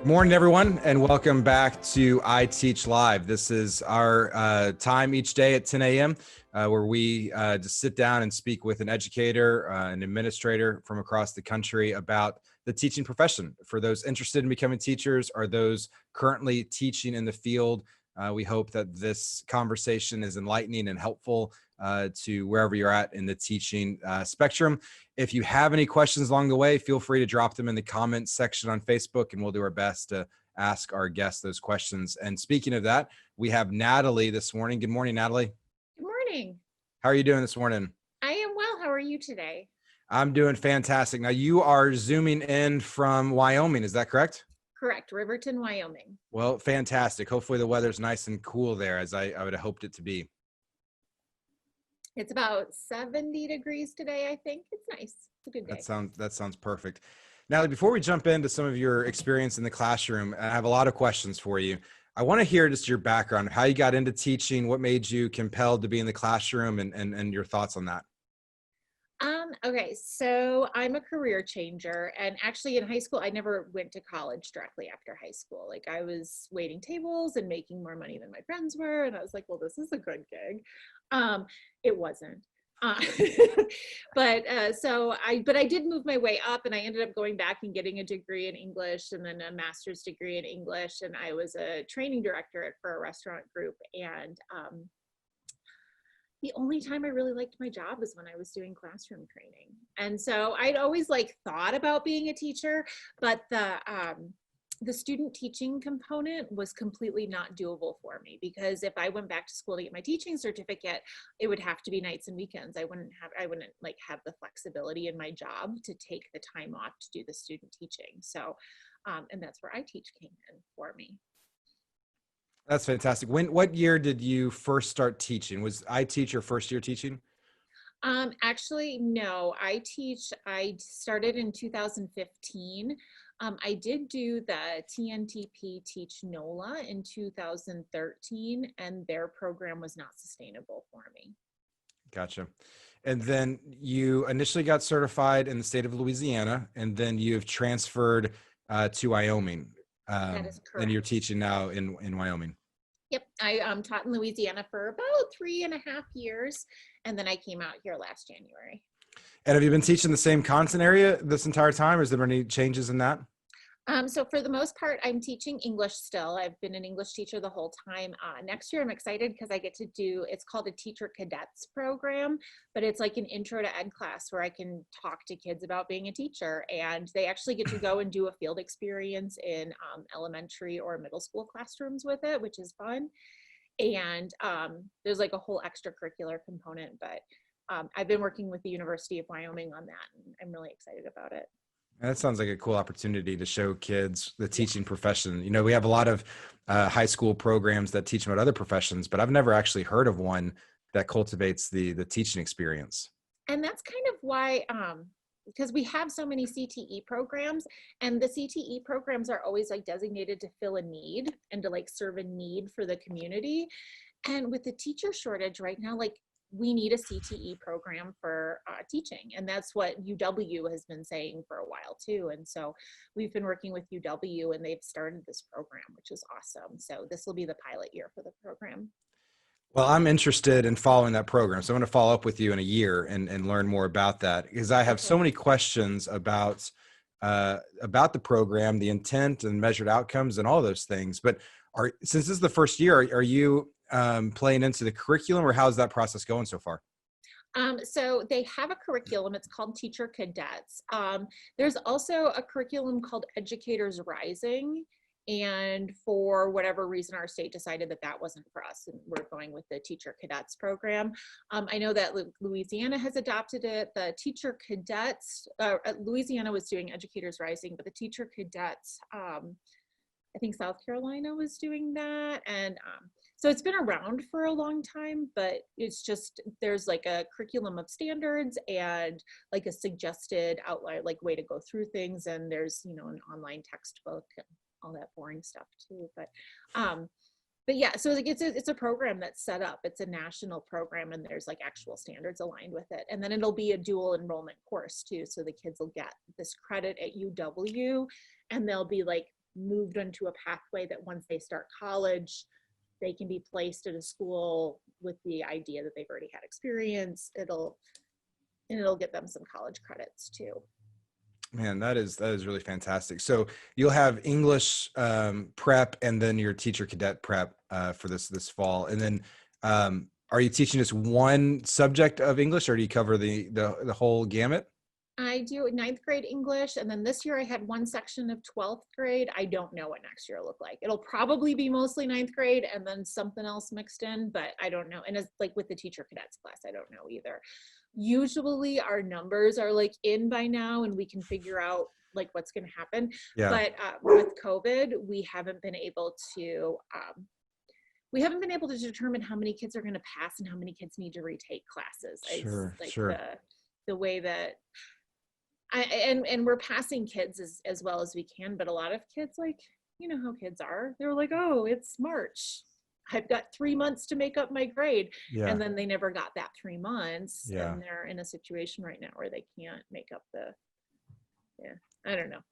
Morning, everyone, and welcome back to iteach Live. This is our time each day at 10 a.m. Where we just sit down and speak with an educator, an administrator from across the country about the teaching profession. For those interested in becoming teachers or those currently teaching in the field, we hope that this conversation is enlightening and helpful to wherever you're at in the teaching spectrum. If you have any questions along the way, feel free to drop them in the comments section on Facebook, and we'll do our best to ask our guests those questions. And speaking of that, we have Natalie this morning. Good morning, Natalie. Good morning. How are you doing this morning? I am well. How are you today? I'm doing fantastic. Now, you are zooming in from Wyoming, is that correct? Correct. Riverton, Wyoming. Well, fantastic. Hopefully the weather's nice and cool there, as I would have hoped it to be. It's about 70 degrees today, I think. It's nice. It's a good day. That sounds perfect. Natalie, before we jump into some of your experience in the classroom, I have a lot of questions for you. I want to hear just your background, how you got into teaching, what made you compelled to be in the classroom, and your thoughts on that. Okay, so I'm a career changer, and actually in high school, I never went to college directly after high school. Like, I was waiting tables and making more money than my friends were, and I was like, well, this is a good gig. It wasn't. But I did move my way up, and I ended up going back and getting a degree in English and then a master's degree in English, and I was a training director for a restaurant group. And the only time I really liked my job was when I was doing classroom training. And so I'd always thought about being a teacher, but the student teaching component was completely not doable for me, because if I went back to school to get my teaching certificate, it would have to be nights and weekends. I wouldn't have the flexibility in my job to take the time off to do the student teaching. So, and that's where iteach came in for me. That's fantastic. What year did you first start teaching? Was iteach your first year teaching? Actually, no. I started in 2015. I did do the TNTP Teach NOLA in 2013, and their program was not sustainable for me. Gotcha. And then you initially got certified in the state of Louisiana, and then you've transferred to Wyoming. That is correct. And you're teaching now in Wyoming. Yep, I taught in Louisiana for about 3.5 years, and then I came out here last January. And have you been teaching the same content area this entire time, or is there any changes in that? So for the most part, I'm teaching English still. I've been an English teacher the whole time. Next year, I'm excited because I get to do, it's called a Teacher Cadets program, but it's like an intro to ed class where I can talk to kids about being a teacher. And they actually get to go and do a field experience in elementary or middle school classrooms with it, which is fun. And there's like a whole extracurricular component, but I've been working with the University of Wyoming on that, and I'm really excited about it. That sounds like a cool opportunity to show kids the teaching profession. You know, we have a lot of high school programs that teach about other professions, but I've never actually heard of one that cultivates the teaching experience. And that's kind of why, because we have so many CTE programs, and the CTE programs are always designated to fill a need and to serve a need for the community. And with the teacher shortage right now, we need a CTE program for teaching. And that's what UW has been saying for a while too. And so we've been working with UW, and they've started this program, which is awesome. So this will be the pilot year for the program. Well, I'm interested in following that program. So I'm going to follow up with you in a year and learn more about that, because I have so many questions about the program, the intent and measured outcomes and all those things. But since this is the first year, are you playing into the curriculum, or how's that process going so far? So they have a curriculum. It's called Teacher Cadets. There's also a curriculum called Educators Rising. And for whatever reason, our state decided that wasn't for us, and we're going with the Teacher Cadets program. I know that Louisiana has adopted it. The Teacher Cadets, Louisiana was doing Educators Rising, but the Teacher Cadets, I think South Carolina was doing that. And so it's been around for a long time, but it's just, there's a curriculum of standards and a suggested outline, way to go through things. And there's, an online textbook and all that boring stuff too. But yeah, so it's a program that's set up. It's a national program, and there's actual standards aligned with it. And then it'll be a dual enrollment course too. So the kids will get this credit at UW, and they'll be moved into a pathway that once they start college, they can be placed at a school with the idea that they've already had experience. It'll get them some college credits too. Man, that is really fantastic. So you'll have English prep and then your teacher cadet prep for this fall. And then are you teaching just one subject of English, or do you cover the whole gamut? I do 9th grade English, and then this year I had one section of 12th grade. I don't know what next year will look like. It'll probably be mostly 9th grade and then something else mixed in, but I don't know. And it's like with the teacher cadets class, I don't know either. Usually our numbers are like in by now and we can figure out like what's going to happen. Yeah. But with COVID, we haven't been able to determine how many kids are going to pass and how many kids need to retake classes. Sure. The way that and we're passing kids as well as we can, but a lot of kids, like, you know how kids are, they're like, oh, it's March, I've got 3 months to make up my grade. Yeah. And then they never got that 3 months. Yeah. And they're in a situation right now where they can't make up I don't know.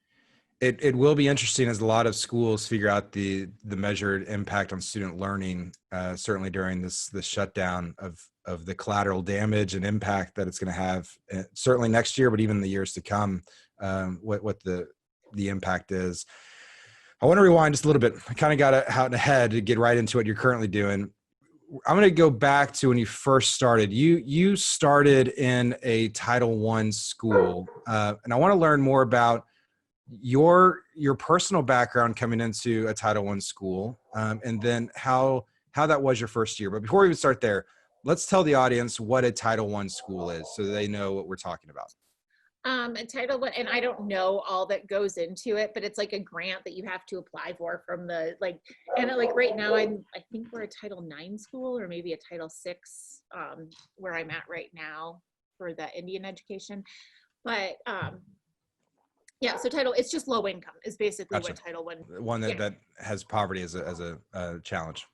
It will be interesting as a lot of schools figure out the measured impact on student learning, certainly during this shutdown of the collateral damage and impact that it's going to have, certainly next year, but even the years to come, what the impact is. I want to rewind just a little bit. I kind of got out ahead to get right into what you're currently doing. I'm going to go back to when you first started. You started in a Title I school, and I want to learn more about your personal background coming into a Title I school, and then how that was your first year. But before we even start there, let's tell the audience what a Title I school is so they know what we're talking about. A Title I, and I don't know all that goes into it, but it's like a grant that you have to apply for from the right now I think we're a Title IX school or maybe a Title VI, where I'm at right now for the Indian education. But yeah, so it's just low income is basically Gotcha. what Title I. One that has poverty as a challenge.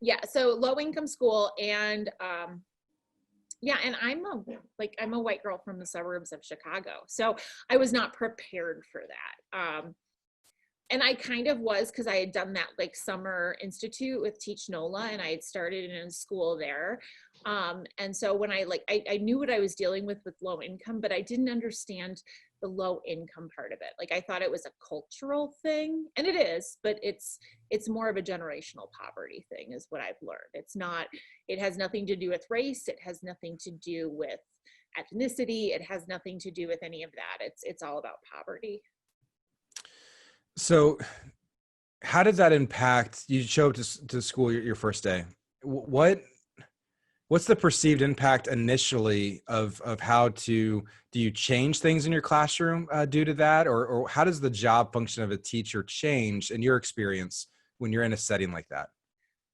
Yeah, so low income school, and and I'm a white girl from the suburbs of Chicago, so I was not prepared for that. And I kind of was, because I had done that like summer institute with Teach NOLA, and I had started in a school there. And so when I knew what I was dealing with low income, but I didn't understand the low income part of it. Like I thought it was a cultural thing, and it is, but it's more of a generational poverty thing is what I've learned. It has nothing to do with race. It has nothing to do with ethnicity. It has nothing to do with any of that. It's all about poverty. So how did that impact, you show up to school your first day? What's the perceived impact initially of how do you change things in your classroom due to that? Or how does the job function of a teacher change in your experience when you're in a setting like that?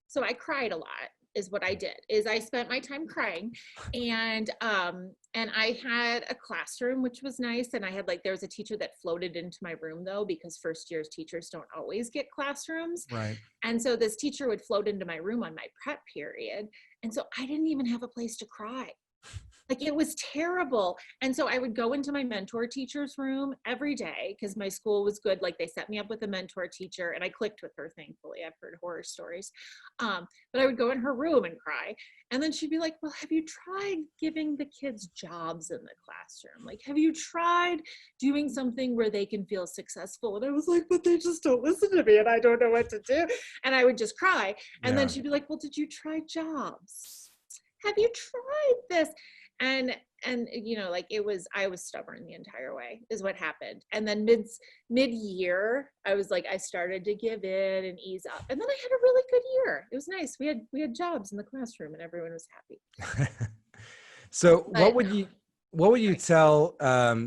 So I cried a lot is what I did, is I spent my time crying, and I had a classroom, which was nice. And I had there was a teacher that floated into my room though, because first year's teachers don't always get classrooms. Right. And so this teacher would float into my room on my prep period. And so I didn't even have a place to cry. Like it was terrible. And so I would go into my mentor teacher's room every day because my school was good. Like they set me up with a mentor teacher, and I clicked with her, thankfully. I've heard horror stories. But I would go in her room and cry. And then she'd be like, well, have you tried giving the kids jobs in the classroom? Like, have you tried doing something where they can feel successful? And I was like, but they just don't listen to me and I don't know what to do. And I would just cry. And then she'd be like, well, did you try jobs? Have you tried this? And I was stubborn the entire way is what happened. And then mid-year, I started to give in and ease up. And then I had a really good year. It was nice. We had jobs in the classroom and everyone was happy. So what would you tell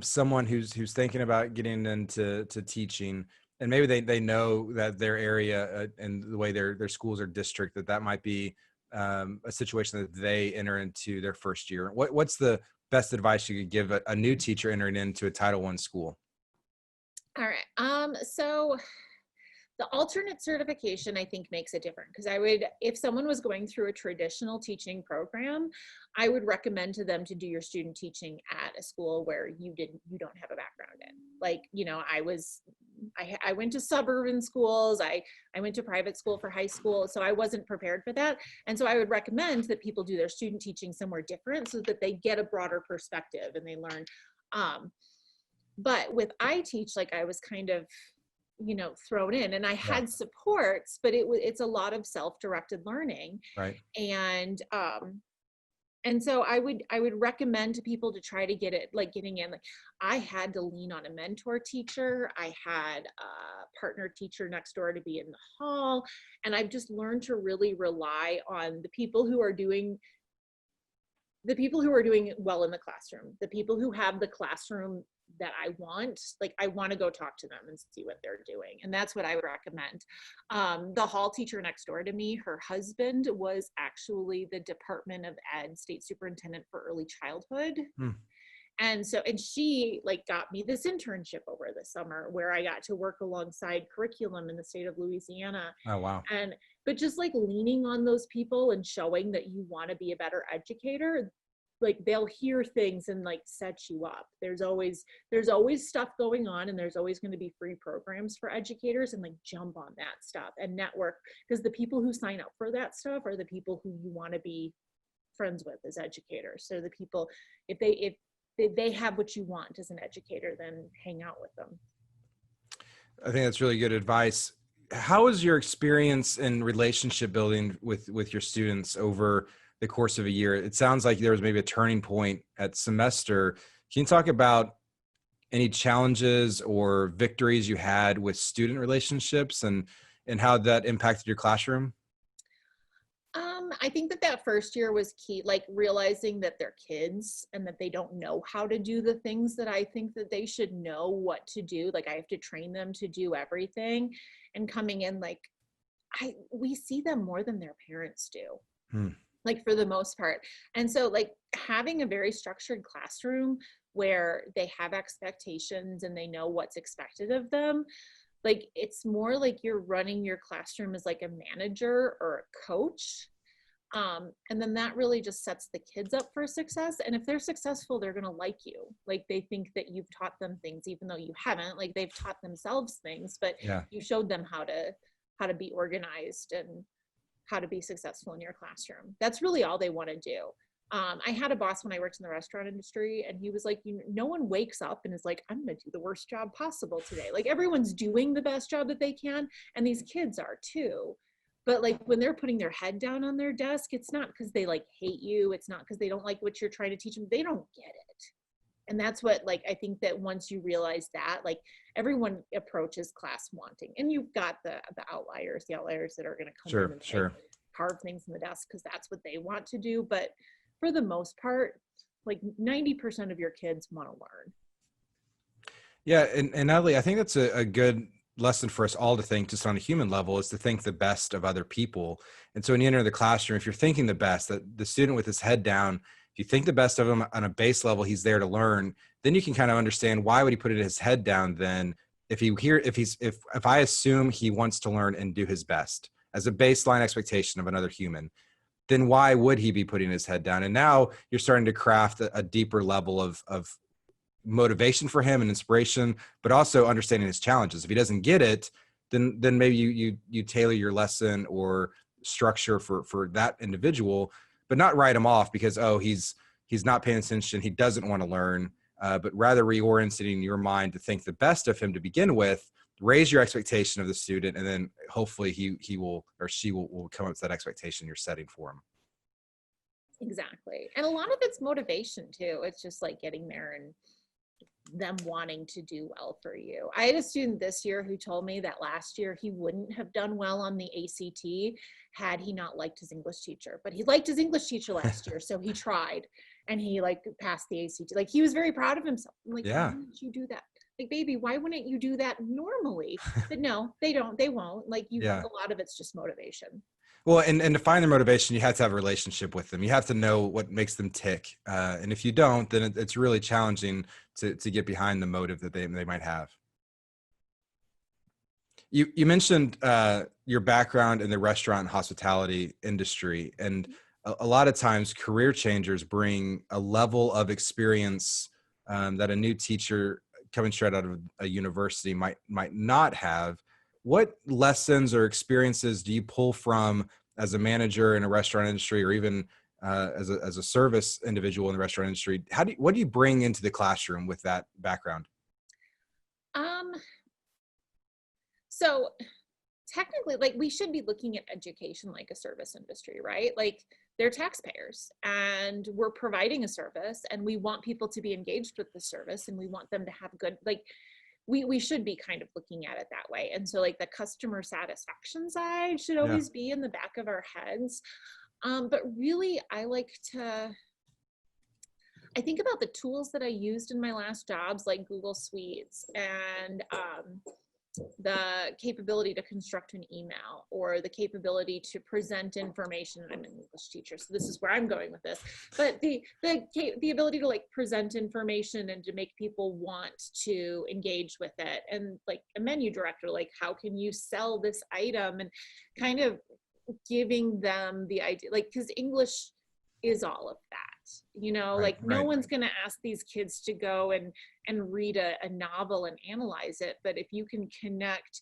someone who's thinking about getting into teaching, and maybe they know that their area and the way their schools are district, that might be a situation that they enter into their first year? What's the best advice you could give a new teacher entering into a Title I school? All right. So the alternate certification, I think, makes it different, because if someone was going through a traditional teaching program, I would recommend to them to do your student teaching at a school where you don't have a background in. I went to suburban schools. I went to private school for high school, so I wasn't prepared for that. And so I would recommend that people do their student teaching somewhere different so that they get a broader perspective and they learn. But with iteach, like I was kind of, thrown in, and I had supports, but it's a lot of self-directed learning. Right. And so I would recommend to people to try to get it, like getting in. Like I had to lean on a mentor teacher. I had a partner teacher next door to be in the hall. And I've just learned to really rely on the people who are doing well in the classroom, the people who have the classroom that I want. Like I want to go talk to them and see what they're doing. And that's what I would recommend. The hall teacher next door to me, her husband was actually the Department of Ed state superintendent for early childhood. And she like got me this internship over the summer where I got to work alongside curriculum in the state of Louisiana. Oh, wow. But just like leaning on those people and showing that you want to be a better educator, like they'll hear things and like set you up. There's always stuff going on, and there's always going to be free programs for educators, and like jump on that stuff and network, because the people who sign up for that stuff are the people who you want to be friends with as educators. So the people, if they have what you want as an educator, then hang out with them. I think that's really good advice. How was your experience in relationship building with your students over the course of a year? It sounds like there was maybe a turning point at semester. Can you talk about any challenges or victories you had with student relationships and how that impacted your classroom? I think that first year was key, like realizing that they're kids and that they don't know how to do the things that I think that they should know what to do. Like I have to train them to do everything, and coming in, like we see them more than their parents do. Like for the most part. And so like having a very structured classroom where they have expectations and they know what's expected of them, like it's more like you're running your classroom as like a manager or a coach. And then that really just sets the kids up for success. And if they're successful, they're going to like you. Like they think that you've taught them things, even though you haven't. Like they've taught themselves things, but you showed them how to be organized and how to be successful in your classroom. That's really all they want to do. I had a boss when I worked in the restaurant industry, and he was like, no one wakes up and is like, I'm going to do the worst job possible today. Like everyone's doing the best job that they can, and these kids are too. But like when they're putting their head down on their desk, it's not because they like hate you. It's not because they don't like what you're trying to teach them. They don't get it. And that's what, like, I think that once you realize that, like everyone approaches class wanting, and you've got the outliers that are going to come in and like, carve things in the desk because that's what they want to do. But for the most part, like 90% of your kids want to learn. Yeah. And Natalie, I think that's a good lesson for us all to think, just on a human level, is to think the best of other people. And so when you enter the classroom, if you're thinking the best, that the student with his head down, if you think the best of him on a base level, he's there to learn, then you can kind of understand why would he put his head down then if I assume he wants to learn and do his best as a baseline expectation of another human, then why would he be putting his head down? And now you're starting to craft a deeper level of motivation for him and inspiration, but also understanding his challenges. If he doesn't get it, then maybe you tailor your lesson or structure for that individual, but not write him off because, oh, he's not paying attention, he doesn't want to learn, but rather reorienting your mind to think the best of him to begin with, raise your expectation of the student, and then hopefully he will or she will come up to that expectation you're setting for him. Exactly. And a lot of it's motivation too. It's just like getting there and them wanting to do well for you. I had a student this year who told me that last year he wouldn't have done well on the ACT had he not liked his English teacher, but he liked his English teacher last year. So he tried and he like passed the ACT. Like he was very proud of himself. I'm like, why didn't you do that? Like, baby, why wouldn't you do that normally? But no, they won't. Like a lot of it's just motivation. Well, and to find their motivation, you have to have a relationship with them. You have to know what makes them tick. And if you don't, then it's really challenging to get behind the motive that they might have. You mentioned your background in the restaurant and hospitality industry. And a lot of times career changers bring a level of experience that a new teacher coming straight out of a university might not have. What lessons or experiences do you pull from as a manager in a restaurant industry, or even as a service individual in the restaurant industry? What do you bring into the classroom with that background? Um, so technically, like, we should be looking at education like a service industry, right? Like, they're taxpayers and we're providing a service, and we want people to be engaged with the service, and we want them to have good, like, we should be kind of looking at it that way. And so, like, the customer satisfaction side should Yeah. always be in the back of our heads. But really, I think about the tools that I used in my last jobs, like Google Suites, and the capability to construct an email, or the capability to present information. I'm an English teacher, so this is where I'm going with this. But the ability to, like, present information and to make people want to engage with it, and like a menu director, like, how can you sell this item, and kind of giving them the idea, like, because English is all of that. Like, no one's going to ask these kids to go and read a novel and analyze it. But if you can connect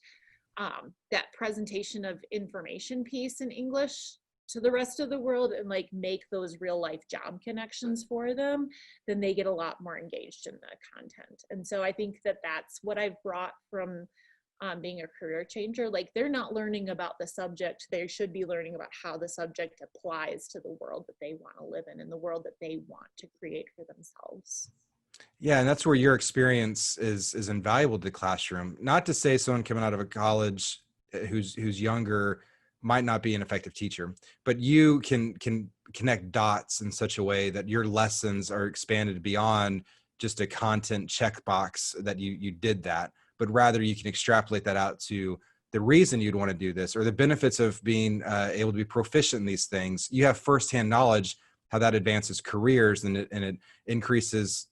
that presentation of information piece in English to the rest of the world, and, like, make those real life job connections for them, then they get a lot more engaged in the content. And so I think that that's what I've brought from being a career changer. Like, they're not learning about the subject, they should be learning about how the subject applies to the world that they want to live in, and the world that they want to create for themselves. Yeah, and that's where your experience is invaluable to the classroom. Not to say someone coming out of a college who's younger might not be an effective teacher, but you can connect dots in such a way that your lessons are expanded beyond just a content checkbox that you did that, but rather you can extrapolate that out to the reason you'd want to do this, or the benefits of being able to be proficient in these things. You have firsthand knowledge how that advances careers, and it increases,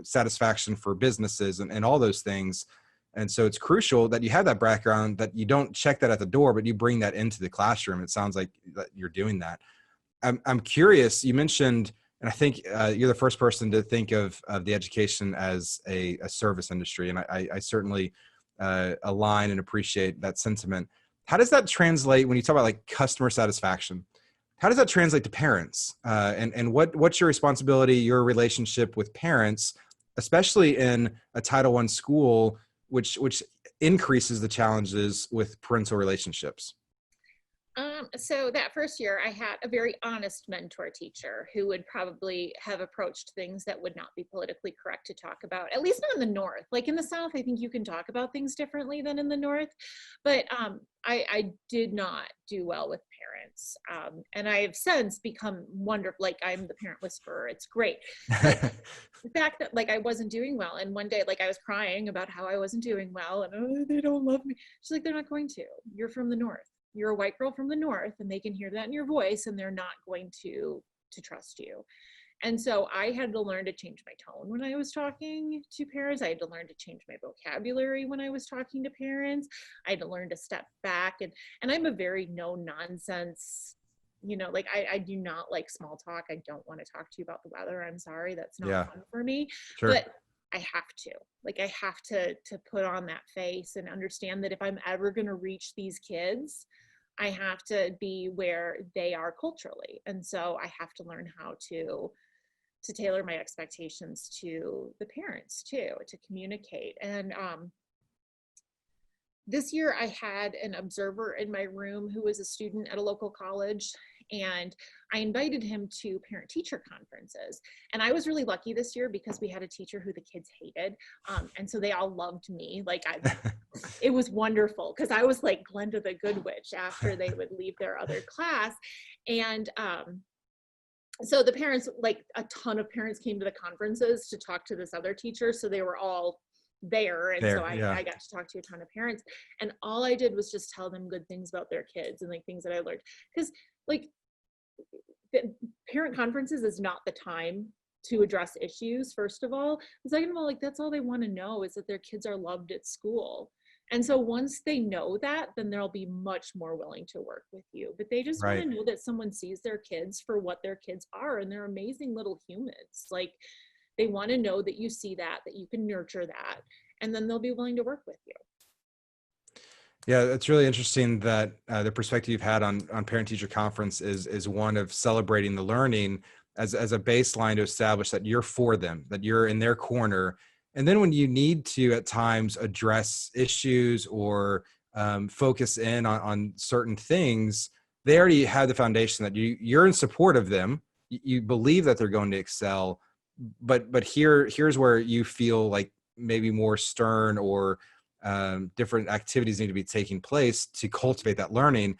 satisfaction for businesses and all those things. And so it's crucial that you have that background, that you don't check that at the door, but you bring that into the classroom. It sounds like that you're doing that. I'm curious, you mentioned, and I think you're the first person to think of the education as a service industry. And I certainly align and appreciate that sentiment. How does that translate when you talk about, like, customer satisfaction? How does that translate to parents? And what's your responsibility, your relationship with parents, especially in a Title I school, which increases the challenges with parental relationships? So that first year, I had a very honest mentor teacher who would probably have approached things that would not be politically correct to talk about, at least not in the North. Like, in the South, I think you can talk about things differently than in the North. But I did not do well with parents. And I have since become wonderful. Like, I'm the parent whisperer. It's great. But the fact that, like, I wasn't doing well, and one day, like, I was crying about how I wasn't doing well, and, oh, they don't love me. She's like, they're not going to. You're from the North. You're a white girl from the North, and they can hear that in your voice, and they're not going to trust you. And so I had to learn to change my tone when I was talking to parents. I had to learn to change my vocabulary when I was talking to parents. I had to learn to step back, and I'm a very no nonsense, like, I do not like small talk. I don't want to talk to you about the weather. I'm sorry, that's not fun for me. Sure. But I have to put on that face and understand that if I'm ever going to reach these kids, I have to be where they are culturally. And so I have to learn how to tailor my expectations to the parents too, to communicate. And this year I had an observer in my room who was a student at a local college, and I invited him to parent-teacher conferences. And I was really lucky this year because we had a teacher who the kids hated. And so they all loved me. Like, it was wonderful, because I was like Glenda the Good Witch after they would leave their other class. And so the parents, like, a ton of parents came to the conferences to talk to this other teacher. So they were all there. And so I got to talk to a ton of parents, and all I did was just tell them good things about their kids and, like, things that I learned. Because, like, the parent conferences is not the time to address issues, first of all. And second of all, like, that's all they want to know, is that their kids are loved at school. And so once they know that, then they'll be much more willing to work with you. But they just want to know that someone sees their kids for what their kids are, and they're amazing little humans. Like, they want to know that you see that you can nurture that, and then they'll be willing to work with you. Yeah, it's really interesting that the perspective you've had on Parent-Teacher Conference is one of celebrating the learning as a baseline to establish that you're for them, that you're in their corner. And then when you need to at times address issues or focus in on certain things, they already have the foundation that you're in support of them. You believe that they're going to excel, but here's where you feel like maybe more stern or different activities need to be taking place to cultivate that learning.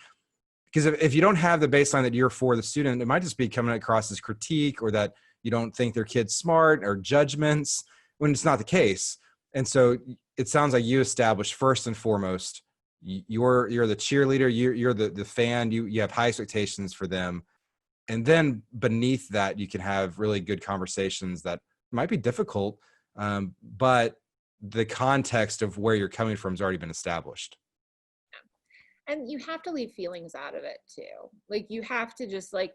Because if you don't have the baseline that you're for the student, it might just be coming across as critique, or that you don't think their kid's smart, or judgments, when it's not the case. And so it sounds like you established first and foremost, you're the cheerleader, you're the fan, you have high expectations for them. And then beneath that, you can have really good conversations that might be difficult, but the context of where you're coming from has already been established. And you have to leave feelings out of it too. Like, you have to just like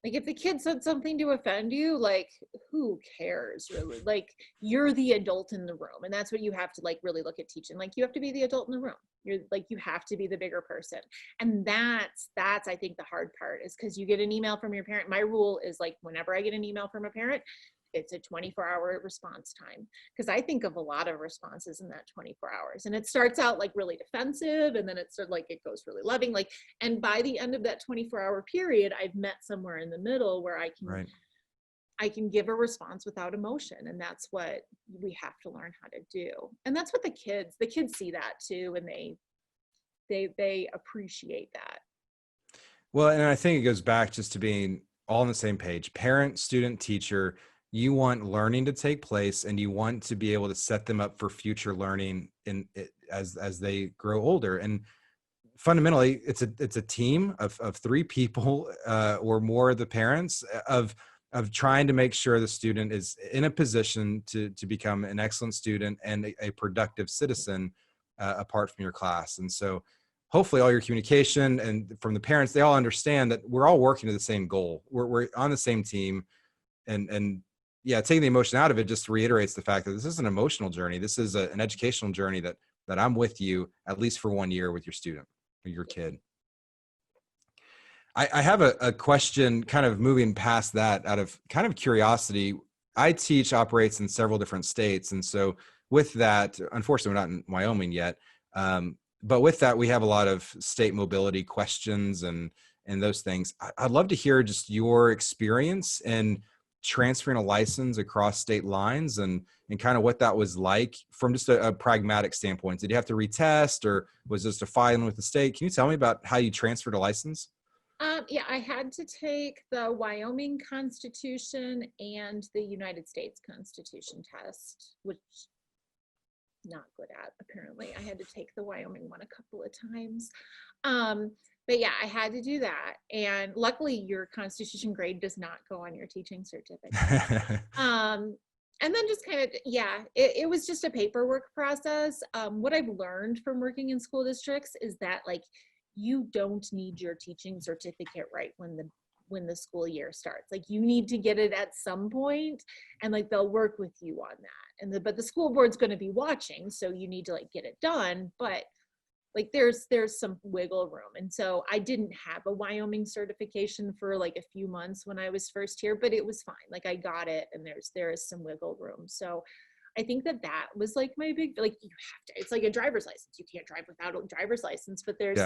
if the kid said something to offend you, like, who cares really? Like, you're the adult in the room, and that's what you have to like really look at teaching. Like, you have to be the adult in the room. You have to be the bigger person. And that's I think the hard part, is because you get an email from your parent. My rule is, like, whenever I get an email from a parent, it's a 24-hour response time, because I think of a lot of responses in that 24 hours, and it starts out like really defensive, and then it's sort of like it goes really loving, like, and by the end of that 24-hour period, I've met somewhere in the middle where I can give a response without emotion. And that's what we have to learn how to do. And that's what the kids see that too, and they appreciate that. Well, and I think it goes back just to being all on the same page, parent, student, teacher. You want learning to take place, and you want to be able to set them up for future learning as they grow older. And fundamentally, it's a team of three people or more of the parents of trying to make sure the student is in a position to become an excellent student and a productive citizen apart from your class. And so hopefully all your communication and from the parents, they all understand that we're all working to the same goal. We're on the same team. And yeah, taking the emotion out of it just reiterates the fact that this is an emotional journey. This is an educational journey that I'm with you at least for 1 year with your student or your kid. I have a question kind of moving past that out of kind of curiosity. iteach operates in several different states. And so with that, unfortunately, we're not in Wyoming yet. But with that, we have a lot of state mobility questions and those things. I'd love to hear just your experience in transferring a license across state lines and kind of what that was like from just a pragmatic standpoint. Did you have to retest, or was this a filing with the state? Can you tell me about how you transferred a license? Yeah, I had to take the Wyoming Constitution and the United States Constitution test, which not good at, apparently. I had to take the Wyoming one a couple of times. But yeah, I had to do that. And luckily your Constitution grade does not go on your teaching certificate. And then just kind of, yeah, it was just a paperwork process. What I've learned from working in school districts is that, like, you don't need your teaching certificate right when the school year starts. Like, you need to get it at some point, and like they'll work with you on that. But the school board's going to be watching, so you need to like get it done. But like there's some wiggle room. And so I didn't have a Wyoming certification for like a few months when I was first here, but it was fine. Like, I got it, and there is some wiggle room. So I think that was like my big, like, you have to, it's like a driver's license. You can't drive without a driver's license, but there's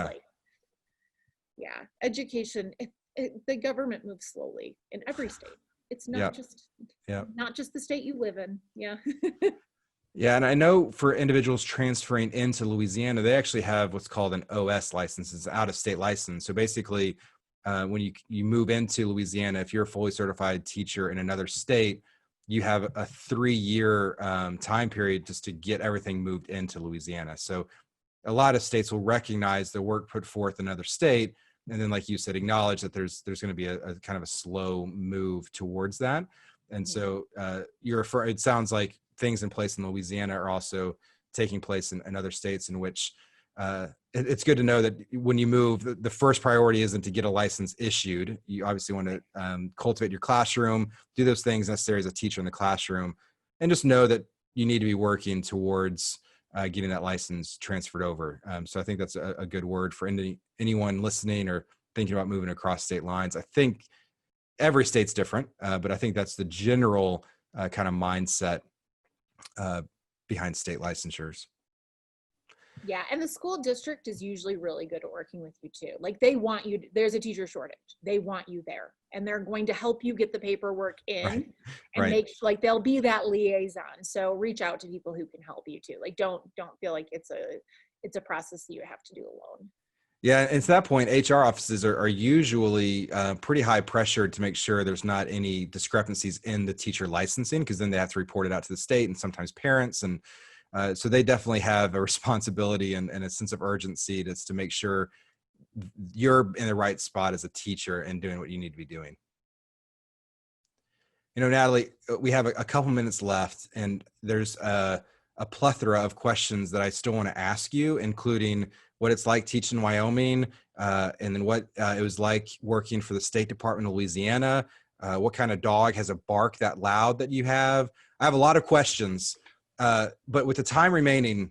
education. The government moves slowly in every state. It's not not just the state you live in. Yeah. Yeah, and I know for individuals transferring into Louisiana, they actually have what's called an OS license. It's an out-of-state license. So basically, when you move into Louisiana, if you're a fully certified teacher in another state, you have a 3-year time period just to get everything moved into Louisiana. So a lot of states will recognize the work put forth in another state, and then, like you said, acknowledge that there's going to be a kind of a slow move towards that. And so it sounds like things in place in Louisiana are also taking place in other states in which it's good to know that when you move, the first priority isn't to get a license issued. You obviously want to cultivate your classroom, do those things necessary as a teacher in the classroom, and just know that you need to be working towards getting that license transferred over. So I think that's a good word for anyone listening or thinking about moving across state lines. I think every state's different, but I think that's the general kind of mindset behind state licensures. Yeah, and the school district is usually really good at working with you too. Like they want you, there's a teacher shortage. They want you there and they're going to help you get the paperwork in and make like they'll be that liaison. So reach out to people who can help you too. Like don't feel like it's a process that you have to do alone. Yeah, and to that point, HR offices are usually pretty high pressured to make sure there's not any discrepancies in the teacher licensing, because then they have to report it out to the state and sometimes parents. And so they definitely have a responsibility and a sense of urgency to make sure you're in the right spot as a teacher and doing what you need to be doing. You know, Natalie, we have a couple minutes left, and there's a plethora of questions that I still want to ask you, including what it's like teaching in Wyoming, and then what it was like working for the State Department of Louisiana. What kind of dog has a bark that loud that you have? I have a lot of questions, but with the time remaining,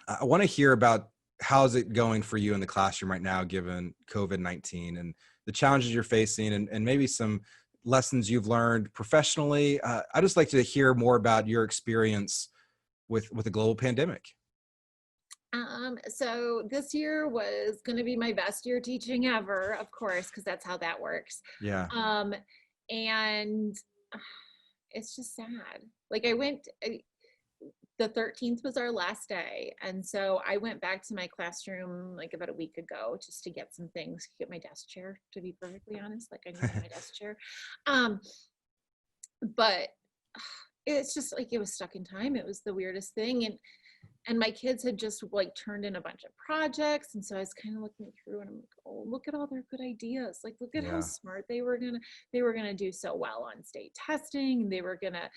I want to hear about how's it going for you in the classroom right now, given COVID-19 and the challenges you're facing, and maybe some lessons you've learned professionally. I'd just like to hear more about your experience with the global pandemic. So this year was going to be my best year teaching ever, of course, because that's how that works. Yeah. And it's just sad. Like the 13th was our last day. And so I went back to my classroom like about a week ago just to get some things, get my desk chair, to be perfectly honest. Like I needed my desk chair. But it's just like, it was stuck in time. It was the weirdest thing. And my kids had just like turned in a bunch of projects. And so I was kind of looking through and I'm like, oh, look at all their good ideas. Like, look at how smart they were gonna do so well on state testing. They were gonna,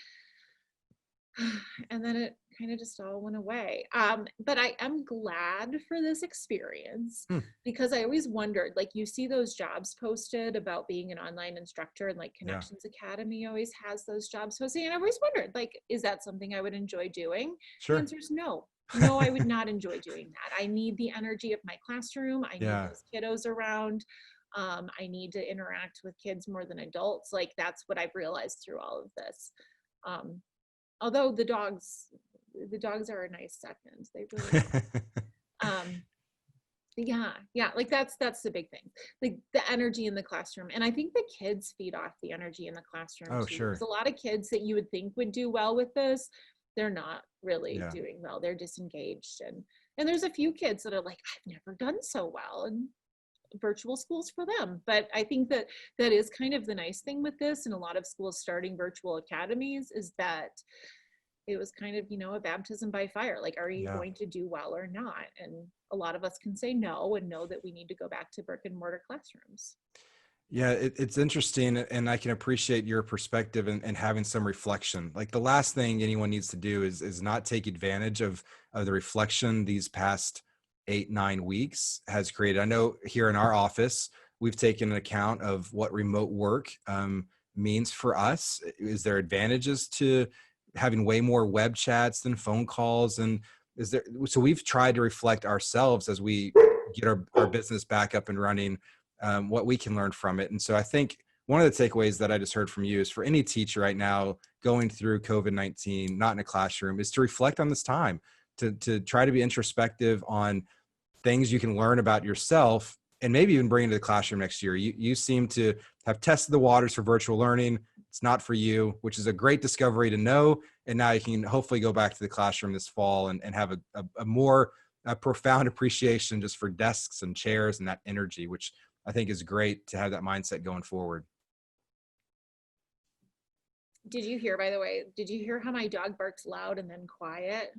and then it kind of just all went away. But I am glad for this experience because I always wondered, like you see those jobs posted about being an online instructor, and like Connections Academy always has those jobs posted. And I always wondered, like, is that something I would enjoy doing? Sure. The answer is no. No, I would not enjoy doing that. I need the energy of my classroom. I need those kiddos around. I need to interact with kids more than adults. Like that's what I've realized through all of this. Although the dogs are a nice second. They really are. Yeah, like that's the big thing. Like the energy in the classroom. And I think the kids feed off the energy in the classroom too. Sure. There's a lot of kids that you would think would do well with this. They're not really doing well. They're disengaged. And there's a few kids that are like, I've never done so well. And virtual schools for them. But I think that is kind of the nice thing with this, and a lot of schools starting virtual academies, is that it was kind of, a baptism by fire. Like, are you going to do well or not? And a lot of us can say no and know that we need to go back to brick and mortar classrooms. Yeah, it's interesting, and I can appreciate your perspective and having some reflection. Like the last thing anyone needs to do is not take advantage of the reflection these past 8-9 weeks has created. I know here in our office, we've taken an account of what remote work means for us. Is there advantages to having way more web chats than phone calls? And so we've tried to reflect ourselves as we get our business back up and running, what we can learn from it. And so I think one of the takeaways that I just heard from you is for any teacher right now going through COVID-19, not in a classroom, is to reflect on this time, to try to be introspective on things you can learn about yourself and maybe even bring into the classroom next year. You seem to have tested the waters for virtual learning. It's not for you, which is a great discovery to know. And now you can hopefully go back to the classroom this fall and have a more profound appreciation just for desks and chairs and that energy, which I think is great to have that mindset going forward. Did you hear, by the way, how my dog barks loud and then quiet?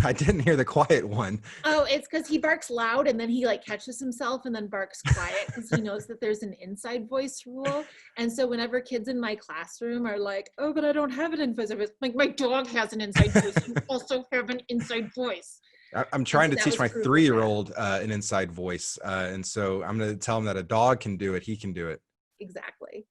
I didn't hear the quiet one. Oh, it's because he barks loud and then he like catches himself and then barks quiet because he knows that there's an inside voice rule. And so whenever kids in my classroom are like, oh, but I don't have an inside voice, like my dog has an inside voice. You also have an inside voice. I'm trying to that teach was my proof of that. 3-year-old an inside voice. And so I'm going to tell him that a dog can do it. He can do it. Exactly.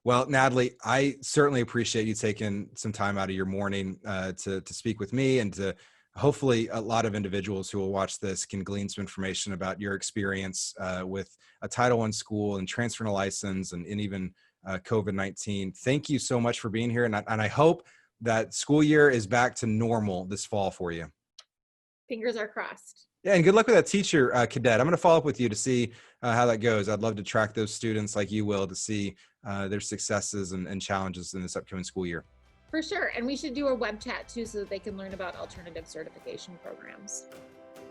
Well, Natalie, I certainly appreciate you taking some time out of your morning to speak with me, and to hopefully a lot of individuals who will watch this can glean some information about your experience with a Title I school and transferring a license, and even COVID-19. Thank you so much for being here. And I hope that school year is back to normal this fall for you. Fingers are crossed. Yeah, and good luck with that teacher cadet. I'm going to follow up with you to see how that goes. I'd love to track those students like you will, to see their successes and challenges in this upcoming school year. For sure. And we should do a web chat too, so that they can learn about alternative certification programs.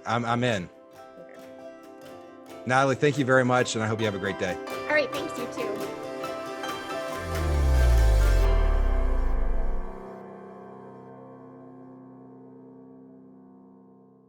I'm in. Okay. Natalie, thank you very much, and I hope you have a great day. All right. Thanks, you too.